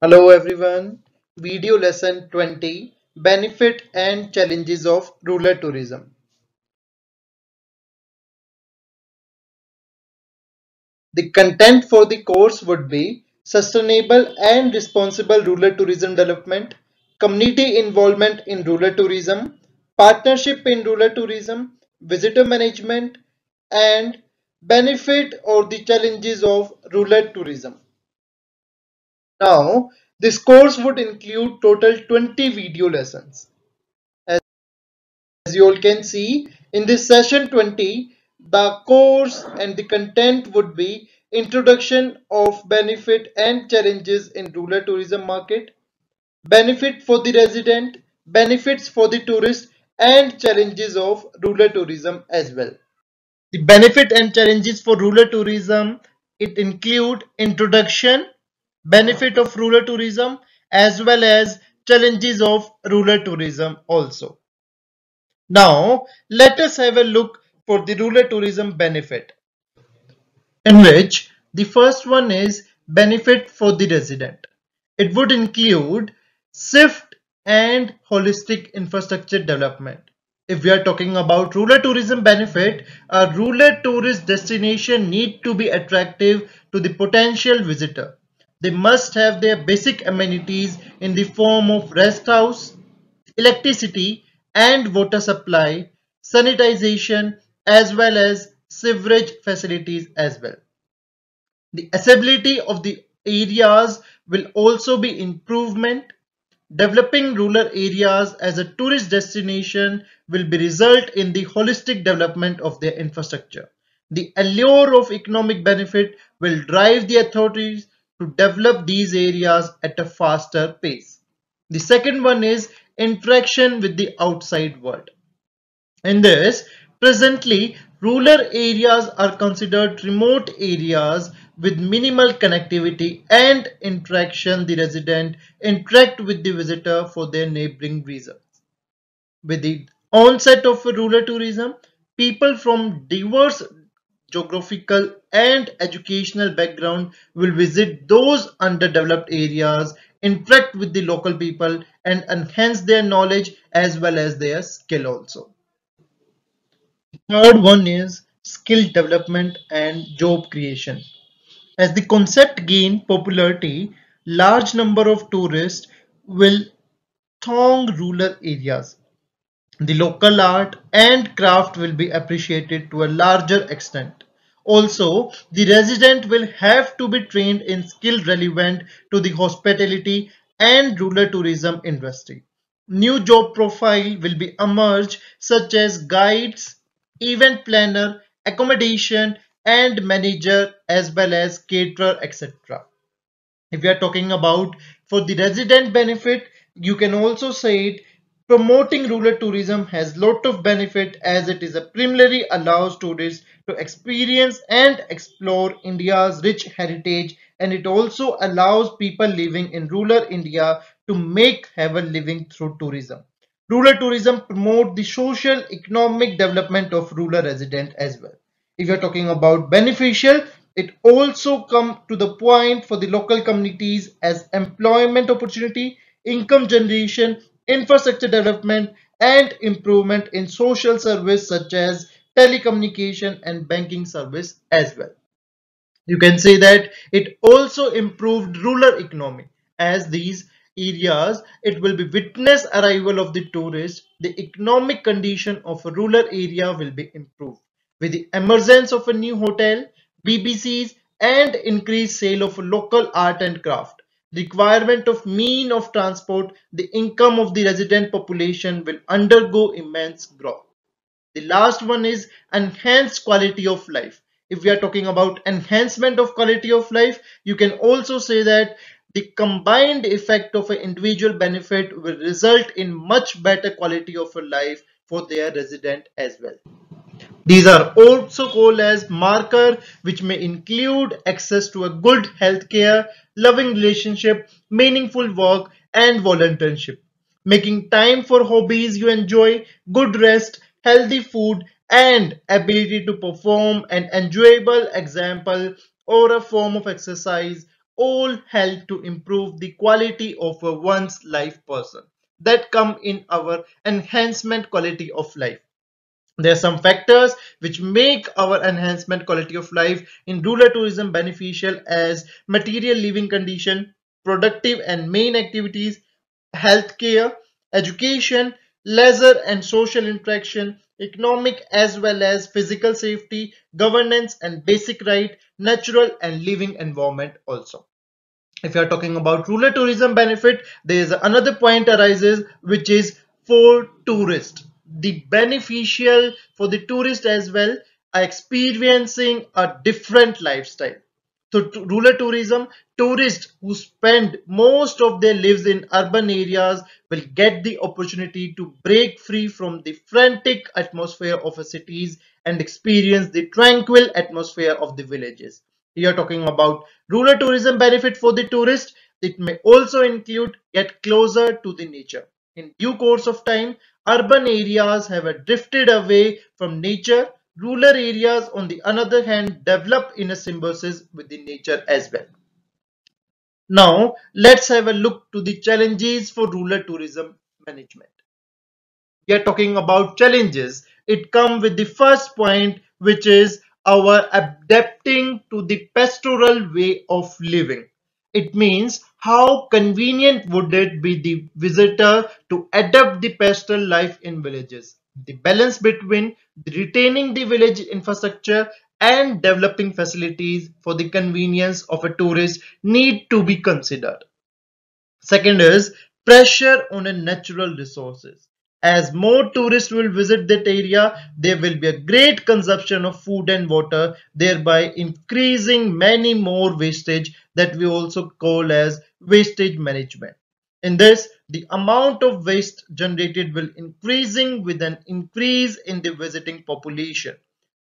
Hello everyone. Video lesson 20, Benefit and Challenges of Rural Tourism. The content for the course would be Sustainable and Responsible Rural Tourism Development, Community Involvement in Rural Tourism, Partnership in Rural Tourism, Visitor Management, and Benefit or the Challenges of Rural Tourism. Now, this course would include total 20 video lessons. As you all can see, in this session 20, the course and the content would be introduction of benefit and challenges in rural tourism market, benefit for the resident, benefits for the tourist, and challenges of rural tourism as well. The benefit and challenges for rural tourism, it include introduction, benefit of rural tourism, as well as challenges of rural tourism also. Now, let us have a look for the rural tourism benefit, in which the first one is benefit for the resident. It would include swift and holistic infrastructure development. If we are talking about rural tourism benefit, a rural tourist destination need to be attractive to the potential visitor. They must have their basic amenities in the form of rest house, electricity and water supply, sanitization, as well as sewerage facilities as well. The accessibility of the areas will also be improvement. Developing rural areas as a tourist destination will be result in the holistic development of their infrastructure. The allure of economic benefit will drive the authorities to develop these areas at a faster pace. The second one is interaction with the outside world. In this, presently, rural areas are considered remote areas with minimal connectivity and interaction. The resident interact with the visitor for their neighboring regions. With the onset of rural tourism, people from diverse geographical and educational background will visit those underdeveloped areas, interact with the local people and enhance their knowledge as well as their skill also. Third one is skill development and job creation. As the concept gain popularity, large number of tourists will throng rural areas. The local art and craft will be appreciated to a larger extent. Also, the resident will have to be trained in skill relevant to the hospitality and rural tourism industry. New job profile will be emerged such as guides, event planner, accommodation and manager as well as caterer etc. If we are talking about for the resident benefit, you can also say it promoting rural tourism has lot of benefit as it is a primarily allows tourists to experience and explore India's rich heritage, and it also allows people living in rural India to make have a living through tourism. Rural tourism promote the social economic development of rural resident as well. If you're talking about beneficial, it also come to the point for the local communities as employment opportunity, income generation, infrastructure development, and improvement in social service such as telecommunication and banking service as well. You can say that it also improved rural economy as these areas it will be witness arrival of the tourists, the economic condition of a rural area will be improved with the emergence of a new hotel, bbcs and increased sale of local art and craft. Requirement of mean of transport, the income of the resident population will undergo immense growth. The last one is enhanced quality of life. If we are talking about enhancement of quality of life, you can also say that the combined effect of an individual benefit will result in much better quality of a life for their resident as well. These are also called as marker, which may include access to a good healthcare, loving relationship, meaningful work, and volunteership. Making time for hobbies you enjoy, good rest, healthy food, and ability to perform an enjoyable example or a form of exercise all help to improve the quality of a one's life person that come in our enhancement quality of life. There are some factors which make our enhancement quality of life in rural tourism beneficial as material living condition, productive and main activities, healthcare, education, leisure and social interaction, economic as well as physical safety, governance and basic right, natural and living environment also. If you are talking about rural tourism benefit, there is another point arises which is for tourists. The beneficial for the tourist as well are experiencing a different lifestyle. So rural tourism, tourists who spend most of their lives in urban areas will get the opportunity to break free from the frantic atmosphere of a cities and experience the tranquil atmosphere of the villages. We are talking about rural tourism benefit for the tourist. It may also include get closer to the nature. In due course of time, urban areas have drifted away from nature. Rural areas, on the other hand, develop in a symbiosis with the nature as well. Now, let's have a look to the challenges for rural tourism management. We are talking about challenges. It comes with the first point, which is our adapting to the pastoral way of living. It means how convenient would it be the visitor to adapt the pastoral life in villages. The balance between retaining the village infrastructure and developing facilities for the convenience of a tourist need to be considered. Second is pressure on a natural resources. As more tourists will visit that area, there will be a great consumption of food and water, thereby increasing many more wastage that we also call as wastage management. In this, the amount of waste generated will increasing with an increase in the visiting population.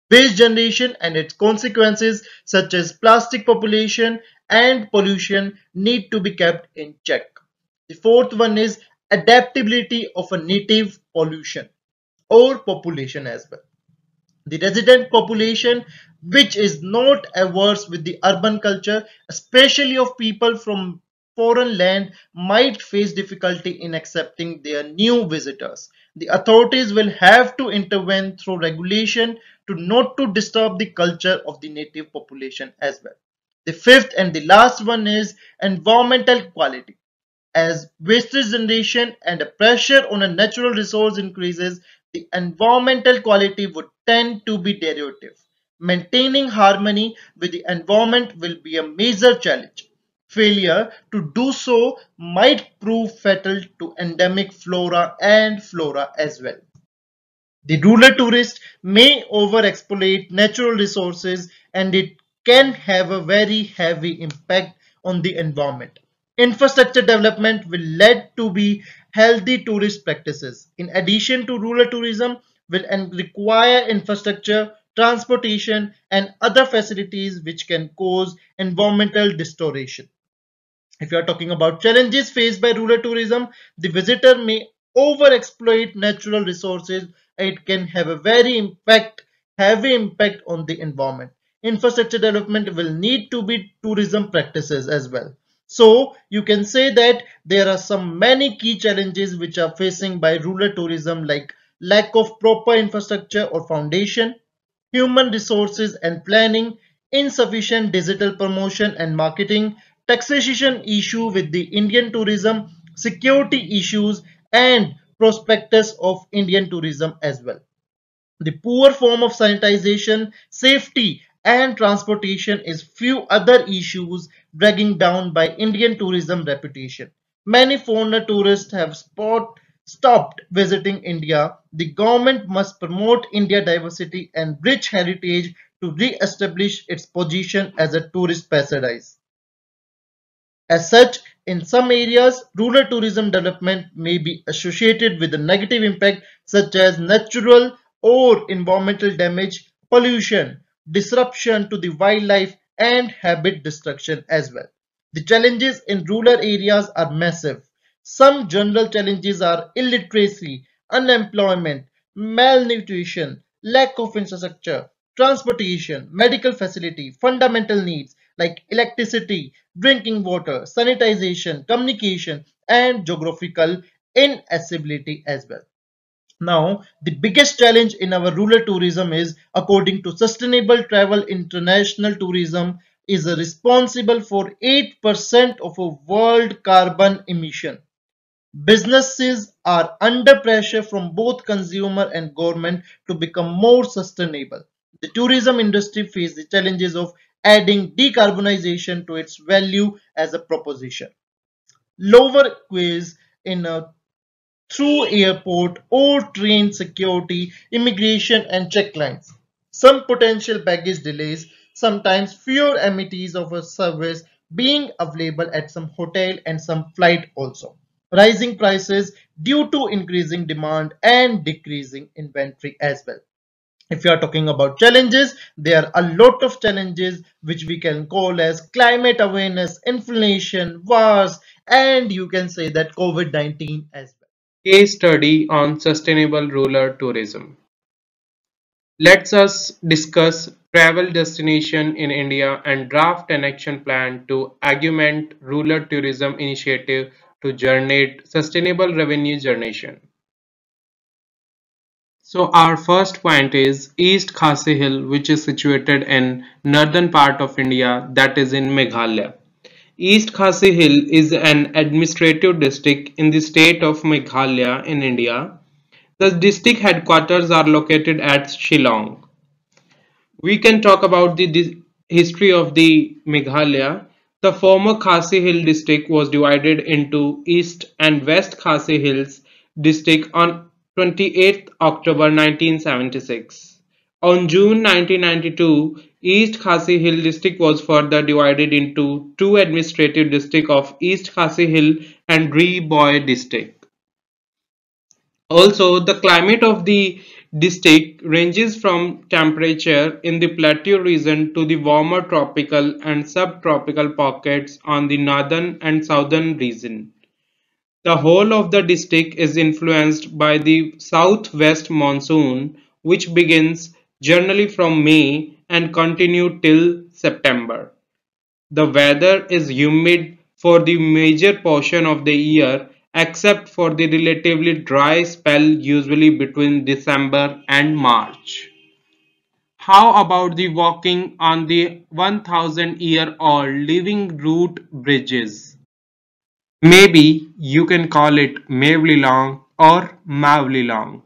Waste generation and its consequences such as plastic population and pollution need to be kept in check. The fourth one is adaptability of a native pollution or population as well. The resident population, which is not averse with the urban culture, especially of people from foreign land, might face difficulty in accepting their new visitors. The authorities will have to intervene through regulation to not to disturb the culture of the native population as well. The fifth and the last one is environmental quality. As wastage generation and the pressure on a natural resource increases, the environmental quality would tend to be derivative. Maintaining harmony with the environment will be a major challenge. Failure to do so might prove fatal to endemic flora and flora as well. The rural tourist may overexploit natural resources and it can have a very heavy impact on the environment. Infrastructure development will lead to be healthy tourist practices. In addition to rural tourism, will require infrastructure, transportation and other facilities which can cause environmental distortion. If you are talking about challenges faced by rural tourism, the visitor may overexploit natural resources. It can have a heavy impact on the environment. Infrastructure development will need to be tourism practices as well. So you can say that there are some many key challenges which are facing by rural tourism like lack of proper infrastructure or foundation, human resources and planning, insufficient digital promotion and marketing, taxation issue with the Indian tourism, security issues, and prospectus of Indian tourism as well. The poor form of sanitization, safety, and transportation is few other issues dragging down by Indian tourism reputation. Many foreigner tourists have stopped visiting India. The government must promote India diversity and rich heritage to re-establish its position as a tourist paradise. As such, in some areas, rural tourism development may be associated with a negative impact such as natural or environmental damage, pollution, disruption to the wildlife, and habit destruction as well. The challenges in rural areas are massive. Some general challenges are illiteracy, unemployment, malnutrition, lack of infrastructure, transportation, medical facility, fundamental needs, like electricity, drinking water, sanitization, communication, and geographical inaccessibility as well. Now, the biggest challenge in our rural tourism is, according to Sustainable Travel International Tourism, is responsible for 8% of a world carbon emission. Businesses are under pressure from both consumer and government to become more sustainable. The tourism industry faces the challenges of adding decarbonization to its value as a proposition. Lower queues in a through airport or train security, immigration and checklines. Some potential baggage delays, sometimes fewer amenities of a service being available at some hotel and some flight also. Rising prices due to increasing demand and decreasing inventory as well. If you are talking about challenges, there are a lot of challenges which we can call as climate awareness, inflation, wars, and you can say that COVID-19 as well. Case study on sustainable rural tourism. Let's us discuss travel destination in India and draft an action plan to augment rural tourism initiative to generate sustainable revenue generation. So our first point is East Khasi Hill, which is situated in northern part of India, that is in Meghalaya. East Khasi Hill is an administrative district in the state of Meghalaya in India. The district headquarters are located at Shillong. We can talk about the history of the Meghalaya. The former Khasi Hill district was divided into East and West Khasi Hills district on 28th October 1976. On June 1992, East Khasi Hill district was further divided into two administrative districts of East Khasi Hill and Boy district. Also, the climate of the district ranges from temperature in the plateau region to the warmer tropical and subtropical pockets on the northern and southern region. The whole of the district is influenced by the southwest monsoon, which begins generally from May and continues till September. The weather is humid for the major portion of the year except for the relatively dry spell usually between December and March. How about the walking on the 1000-year-old living root bridges? Maybe you can call it Mavlilong or Mavlilong.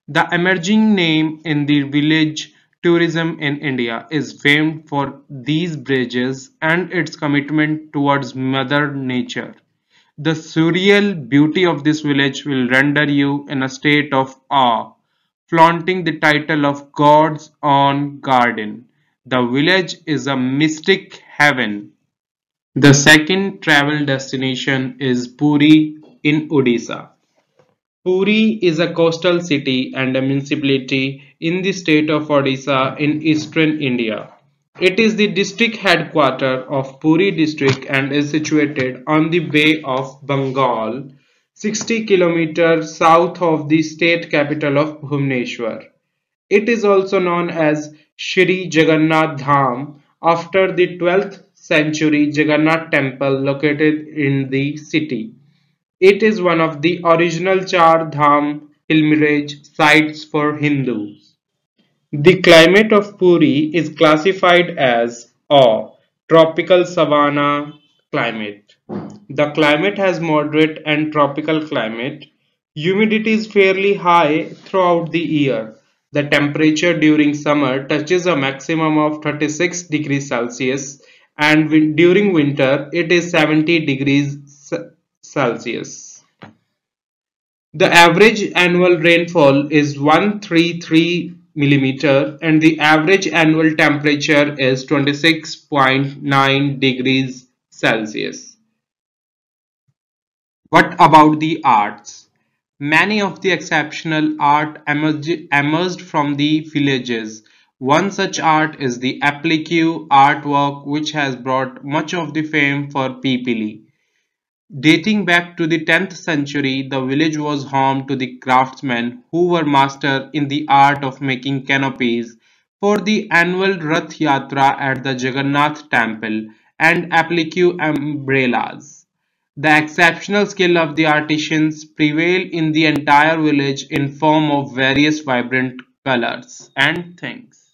The emerging name in the village tourism in India is famed for these bridges and its commitment towards Mother Nature. The surreal beauty of this village will render you in a state of awe, flaunting the title of God's own garden. The village is a mystic heaven. The second travel destination is Puri in Odisha. Puri is a coastal city and a municipality in the state of Odisha in eastern India. It is the district headquarters of Puri district and is situated on the Bay of Bengal, 60 kilometers south of the state capital of Bhubaneswar. It is also known as Shri Jagannath Dham after the 12th century Jagannath temple located in the city. It is one of the original Char Dham pilgrimage sites for Hindus. The climate of Puri is classified as a tropical savanna climate. The climate has moderate and tropical climate. Humidity is fairly high throughout the year. The temperature during summer touches a maximum of 36 degrees Celsius and during winter it is 70 degrees Celsius. The average annual rainfall is 133 millimeter and the average annual temperature is 26.9 degrees Celsius. What about the arts? Many of the exceptional art emerged from the villages. One such art is the applique artwork which has brought much of the fame for Pipili. Dating back to the 10th century, the village was home to the craftsmen who were master in the art of making canopies for the annual Rath Yatra at the Jagannath Temple and applique umbrellas. The exceptional skill of the artisans prevail in the entire village in form of various vibrant colors and things.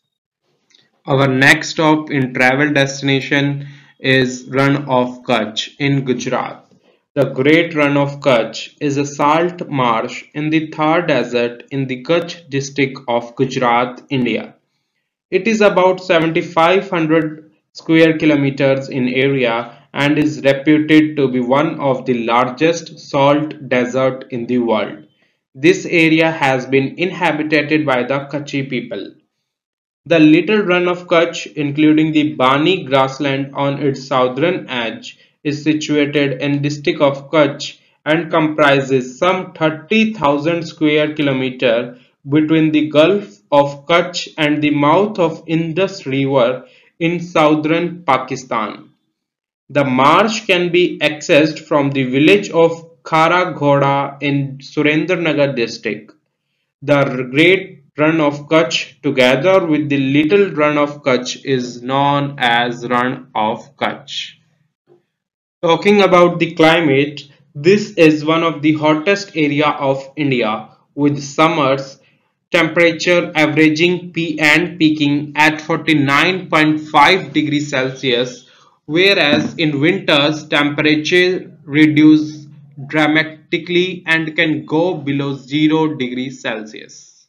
Our next stop in travel destination is Run of Kutch in Gujarat. The Great Run of Kutch is a salt marsh in the Thar Desert in the Kutch district of Gujarat, India. It is about 7,500 square kilometers in area and is reputed to be one of the largest salt desert in the world. This area has been inhabited by the Kutchi people. The Little Run of Kutch, including the Bani grassland on its southern edge, is situated in district of Kutch and comprises some 30,000 square kilometers between the Gulf of Kutch and the mouth of Indus River in southern Pakistan. The marsh can be accessed from the village of Khara Ghoda in Surendranagar district. The Great Run of Kutch together with the Little Run of Kutch is known as Run of Kutch. Talking about the climate, this is one of the hottest area of India with summers temperature averaging and peaking at 49.5 degrees Celsius, whereas in winters temperature reduce dramatically and can go below 0 degrees Celsius.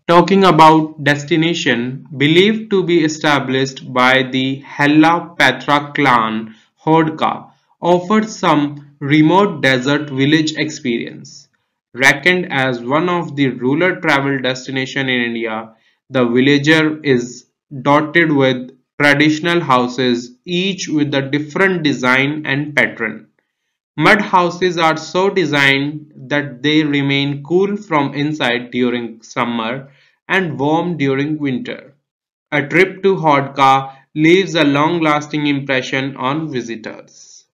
Talking about destination believed to be established by the Hella-Petra clan, Hodka offers some remote desert village experience. Reckoned as one of the rural travel destinations in India, the villager is dotted with traditional houses, each with a different design and pattern. Mud houses are so designed that they remain cool from inside during summer and warm during winter. A trip to Hodka leaves a long-lasting impression on visitors.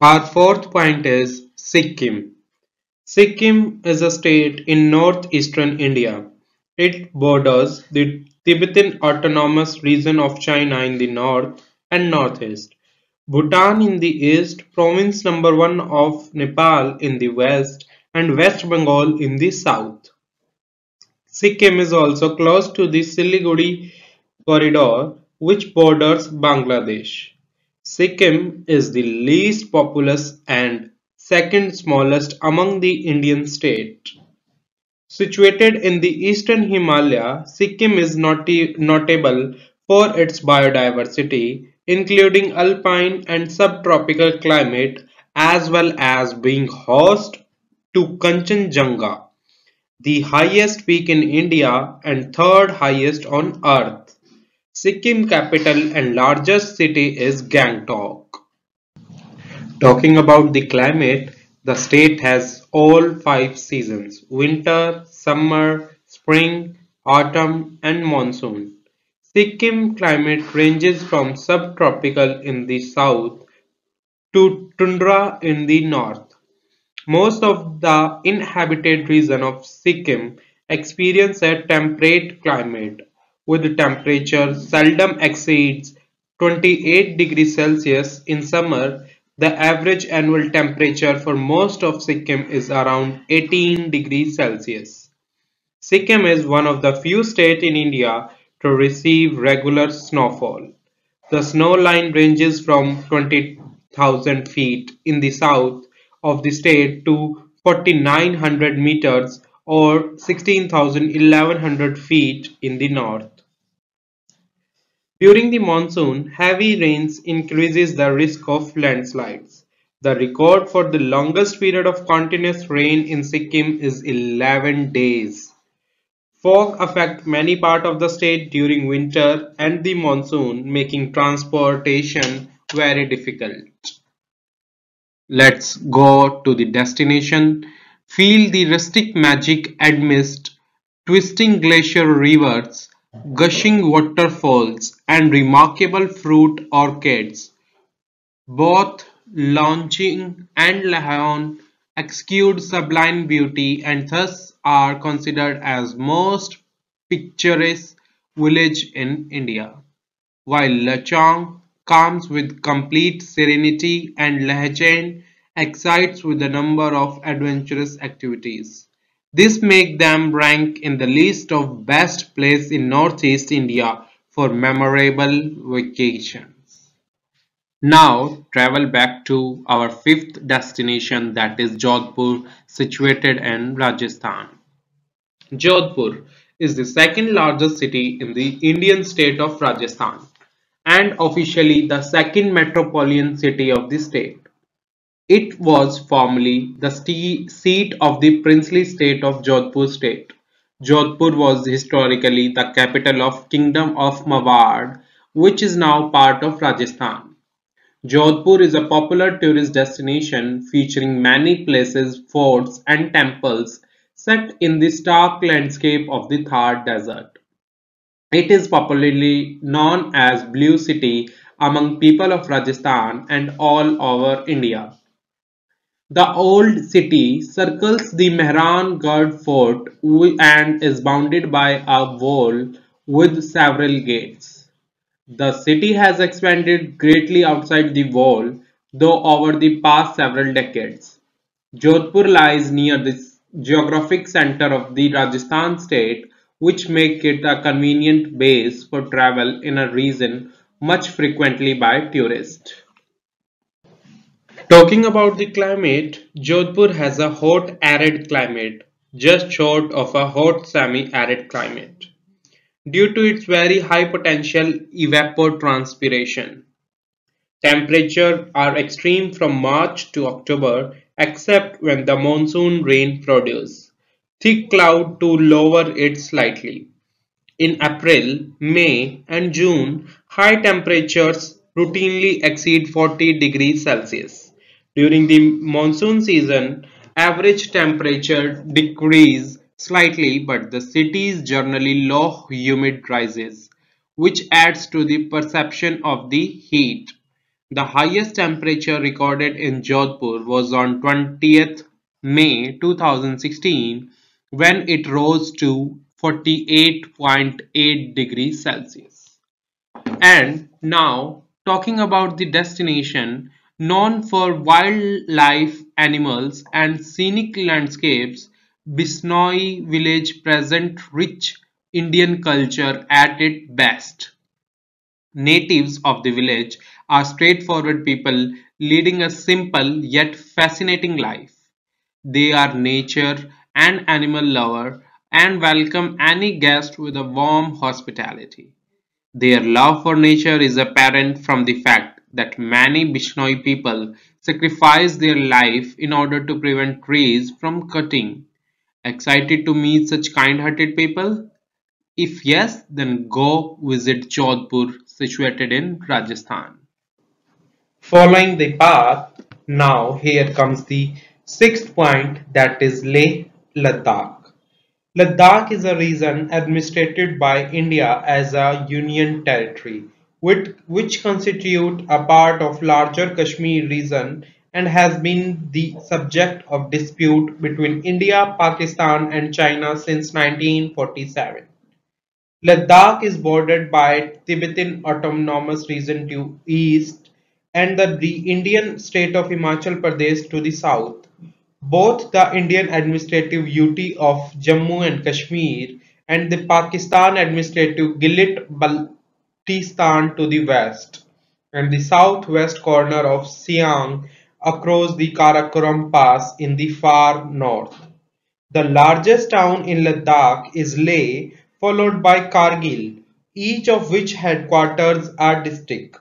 Our fourth point is Sikkim. Sikkim is a state in northeastern India. It borders the Tibetan Autonomous Region of China in the north and northeast, Bhutan in the east, province number 1 of Nepal in the west, and West Bengal in the south. Sikkim is also close to the Siliguri corridor, which borders Bangladesh. Sikkim is the least populous and second smallest among the Indian states. Situated in the eastern Himalaya, Sikkim is notable for its biodiversity, including alpine and subtropical climate, as well as being host to Kanchenjunga, the highest peak in India and third highest on earth. Sikkim capital and largest city is Gangtok. Talking about the climate, the state has all five seasons: winter, summer, spring, autumn, and monsoon. Sikkim climate ranges from subtropical in the south to tundra in the north. Most of the inhabited region of Sikkim experience a temperate climate, with temperature seldom exceeds 28 degrees Celsius in summer. The average annual temperature for most of Sikkim is around 18 degrees Celsius. Sikkim is one of the few states in India to receive regular snowfall. The snow line ranges from 20,000 feet in the south of the state to 4,900 meters or 16,100 feet in the north. During the monsoon, heavy rains increases the risk of landslides. The record for the longest period of continuous rain in Sikkim is 11 days. Fog affect many parts of the state during winter and the monsoon, making transportation very difficult. Let's go to the destination. Feel the rustic magic amidst twisting glacier rivers, gushing waterfalls, and remarkable fruit orchards. Both Longqing and Lahaon exude sublime beauty and thus are considered as most picturesque village in India, while Lechong calms with complete serenity and Lehchang excites with a number of adventurous activities. This makes them rank in the list of best places in Northeast India for memorable vacations. Now travel back to our fifth destination, that is Jodhpur, situated in Rajasthan. Jodhpur is the second largest city in the Indian state of Rajasthan and officially the second metropolitan city of the state. It was formerly the seat of the princely state of Jodhpur state. Jodhpur was historically the capital of Kingdom of Mawad, which is now part of Rajasthan. Jodhpur is a popular tourist destination featuring many places, forts and temples set in the stark landscape of the Thar Desert. It is popularly known as Blue City among people of Rajasthan and all over India. The old city circles the Mehrangarh fort and is bounded by a wall with several gates. The city has expanded greatly outside the wall, though over the past several decades. Jodhpur lies near the geographic center of the Rajasthan state, which makes it a convenient base for travel in a region much frequently by tourists. Talking about the climate, Jodhpur has a hot arid climate, just short of a hot semi-arid climate, due to its very high potential evapotranspiration. Temperatures are extreme from March to October except when the monsoon rain produces thick cloud to lower it slightly. In April, May and June, high temperatures routinely exceed 40 degrees Celsius. During the monsoon season, average temperature decreases slightly, but the city's generally low humid rises, which adds to the perception of the heat. The highest temperature recorded in Jodhpur was on 20th May 2016 when it rose to 48.8 degrees Celsius. And now, talking about the destination, known for wildlife, animals, and scenic landscapes, Bisnoi village presents rich Indian culture at its best. Natives of the village are straightforward people leading a simple yet fascinating life. They are nature and animal lover and welcome any guest with a warm hospitality. Their love for nature is apparent from the fact that many Bishnoi people sacrifice their life in order to prevent trees from cutting. Excited to meet such kind-hearted people? If yes, then go visit Jodhpur, situated in Rajasthan. Following the path, now here comes the sixth point, that is Leh Ladakh. Ladakh is a region administered by India as a union territory, which constitute a part of larger Kashmir region and has been the subject of dispute between India, Pakistan and China since 1947. Ladakh is bordered by Tibetan Autonomous Region to east and the Indian state of Himachal Pradesh to the south. Both the Indian administrative UT of Jammu and Kashmir and the Pakistan administrative Gilgit-Baltistan to the west, and the southwest corner of Siang across the Karakoram Pass in the far north. The largest town in Ladakh is Leh, followed by Kargil, each of which headquarters are district.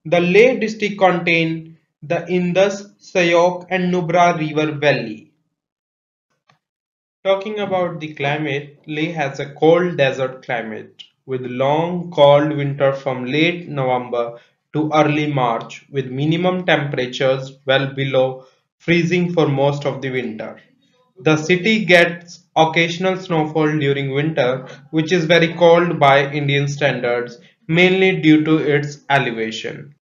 The Leh district contains the Indus, Sayok and Nubra river valley. Talking about the climate, Leh has a cold desert climate with long cold winter from late November to early March with minimum temperatures well below freezing for most of the winter. The city gets occasional snowfall during winter, which is very cold by Indian standards, mainly due to its elevation.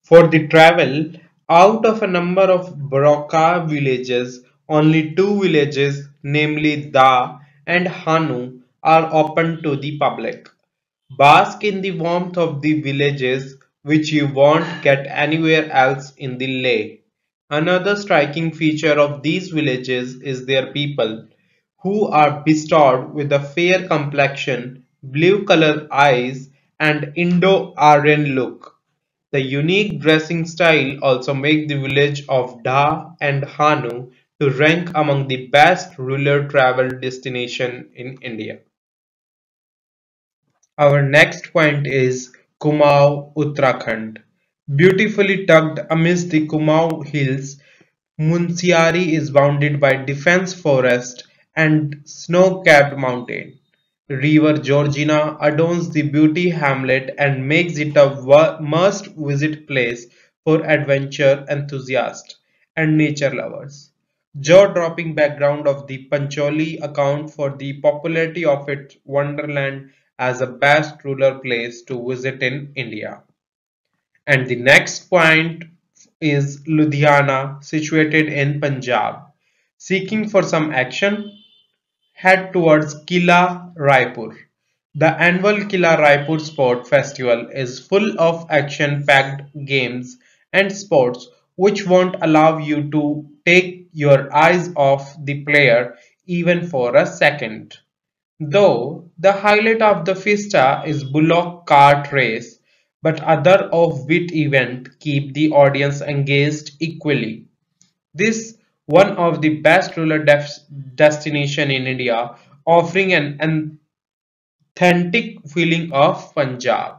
For the travel, out of a number of villages, only two villages, namely Da and Hanu, are open to the public. Bask in the warmth of the villages which you won't get anywhere else in the Leh. Another striking feature of these villages is their people, who are bestowed with a fair complexion, blue-colored eyes, and Indo-Aryan look. The unique dressing style also makes the village of Dha and Hanu to rank among the best rural travel destination in India. Our next point is Kumaon, Uttarakhand. Beautifully tucked amidst the Kumaon hills, Munsiari is bounded by dense forest and snow-capped mountain. River Georgina adorns the beauty hamlet and makes it a must-visit place for adventure enthusiasts and nature lovers. Jaw-dropping background of the Pancholi account for the popularity of its wonderland as a best rural place to visit in India. And the next point is Ludhiana, situated in Punjab. Seeking for some action? Head towards Kila Raipur. The annual Kila Raipur Sport Festival is full of action-packed games and sports which won't allow you to take your eyes off the player even for a second. Though the highlight of the fiesta is bullock cart race, but other offbeat events keep the audience engaged equally. This one of the best rural destination in India, offering an authentic feeling of Punjab.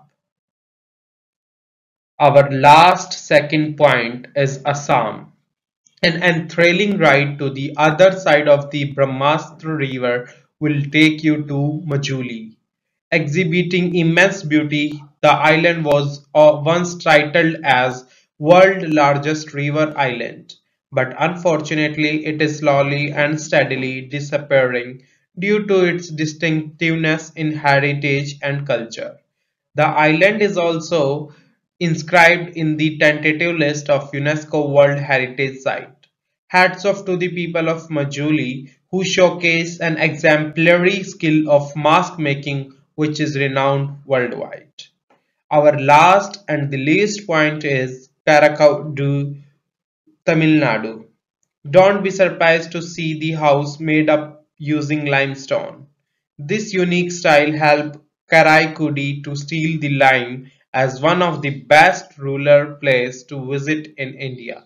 Our last second point is Assam, an enthralling ride to the other side of the Brahmastra river will take you to Majuli. Exhibiting immense beauty, the island was once titled as world's largest river island, but unfortunately it is slowly and steadily disappearing due to its distinctiveness in heritage and culture. The island is also inscribed in the tentative list of UNESCO World Heritage Site. Hats off to the people of Majuli who showcase an exemplary skill of mask making which is renowned worldwide. Our last and the least point is Karakadu, Tamil Nadu. Don't be surprised to see the house made up using limestone. This unique style helped Karaikudi to steal the line as one of the best rural places to visit in India.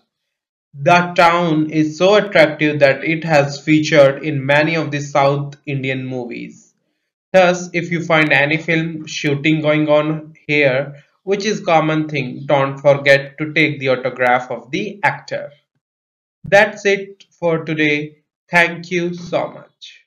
The town is so attractive that it has featured in many of the South Indian movies. Thus, if you find any film shooting going on here, which is common thing, don't forget to take the autograph of the actor. That's it for today. Thank you so much.